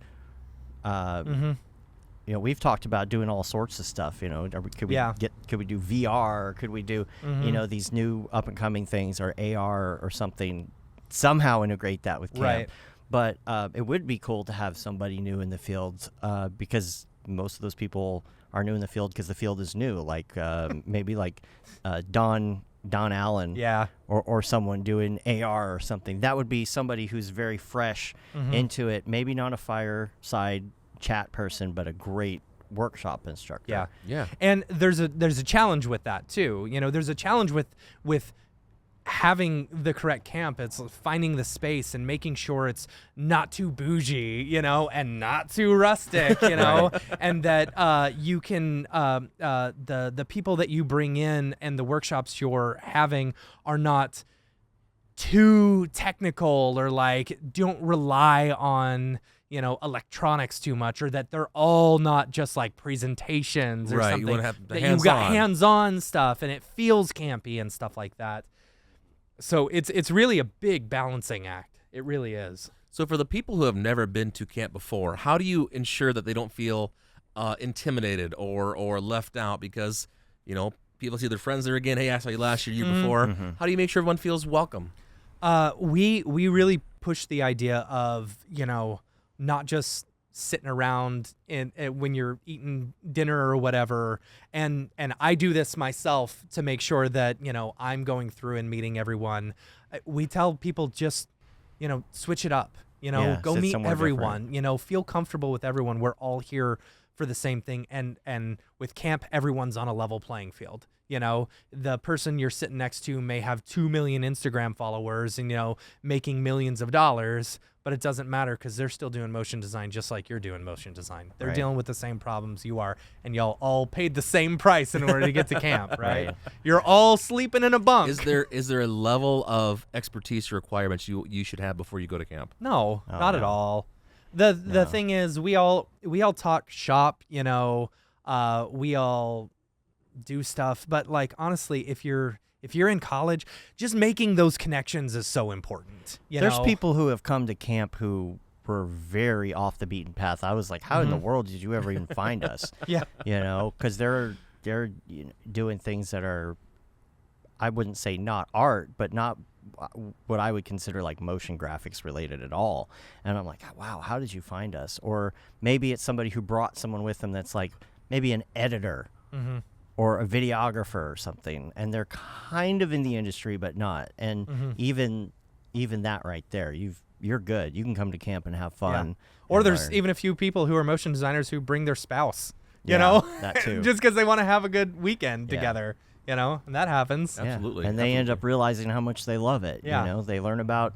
You know, we've talked about doing all sorts of stuff. You know, could we do VR? Or could we do you know, these new up and coming things, or AR or something? Somehow integrate that with camp. Right. But it would be cool to have somebody new in the field, because most of those people are new in the field because the field is new. Like maybe like Don Allen, or someone doing AR or something. That would be somebody who's very fresh into it. Maybe not a fireside chat person, but a great workshop instructor. Yeah. And there's a challenge with that too. You know, there's a challenge with having the correct camp. It's finding the space and making sure it's not too bougie, you know, and not too rustic, you know, and that you can the people that you bring in and the workshops you're having are not too technical, or like don't rely on, you know, electronics too much, or that they're all not just like presentations or Right, you something. wanna have the that you've got hands-on. hands-on stuff and it feels campy and stuff like that. So it's really a big balancing act. It really is. So for the people who have never been to camp before, how do you ensure that they don't feel intimidated or left out because, you know, people see their friends there again? Hey, I saw you last year, year before. How do you make sure everyone feels welcome? We really push the idea of, you know, not just sitting around when you're eating dinner or whatever. And I do this myself to make sure that, you know, I'm going through and meeting everyone. We tell people just, you know, switch it up, you know, Yeah, go sit meet somewhere everyone, different. you know, feel comfortable with everyone. We're all here for the same thing. And with camp, everyone's on a level playing field. You know, the person you're sitting next to may have 2 million Instagram followers and, you know, making millions of dollars, but it doesn't matter because they're still doing motion design just like you're doing motion design. They're Right. dealing with the same problems you are, and y'all all paid the same price in order to get to camp, right? Right. You're all sleeping in a bunk. Is there a level of expertise or requirements you should have before you go to camp? No, Oh, not at no. all. The No. thing is, we all talk shop, you know, we all do stuff, but like honestly, if you're in college, just making those connections is so important. There's know? people who have come to camp who were very off the beaten path. I was like, how in the world did you ever even find us? Yeah. You know, because they're doing things that are, I wouldn't say not art, but not what I would consider like motion graphics related at all. And I'm like, wow, how did you find us? Or maybe it's somebody who brought someone with them that's like maybe an editor or a videographer or something, and they're kind of in the industry but not. And even that right there, you're good. You can come to camp and have fun. Or and there's learn. even a few people who are motion designers who bring their spouse, you Yeah, know, that too. just because they want to have a good weekend Yeah. together, you know, and that happens. Yeah. Absolutely, And they end absolutely. up realizing how much they love it. Yeah. You know, they learn about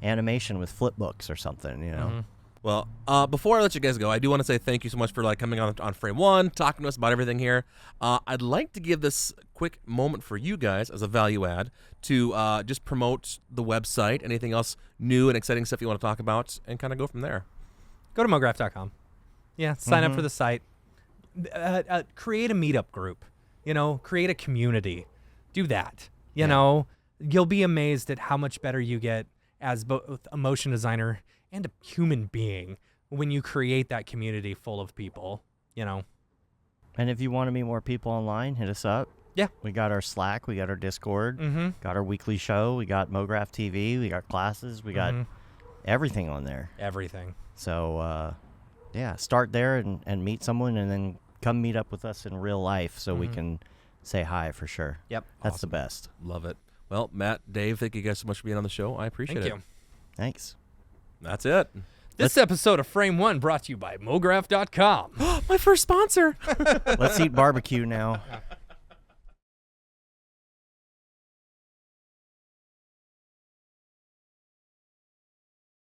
animation with flip books or something, you know. Well, before I let you guys go, I do want to say thank you so much for like coming on FrameOne, talking to us about everything here. I'd like to give this quick moment for you guys as a value add to just promote the website, anything else new and exciting stuff you want to talk about, and kind of go from there. Go to MoGraph.com. Yeah, sign up for the site. Create a meetup group. You know, create a community. Do that. You know, you'll be amazed at how much better you get as both a motion designer and a human being when you create that community full of people, you know. And if you want to meet more people online, hit us up. Yeah. We got our Slack, we got our Discord, got our weekly show, we got MoGraph TV, we got classes, we got everything on there. Everything. So, yeah, start there and meet someone, and then come meet up with us in real life so we can say hi for sure. Yep. That's the best. Love it. Well, Matt, Dave, thank you guys so much for being on the show. I appreciate Thank it. you. Thanks. That's it. This episode of FrameOne brought to you by MoGraph.com. My first sponsor. Let's eat barbecue now.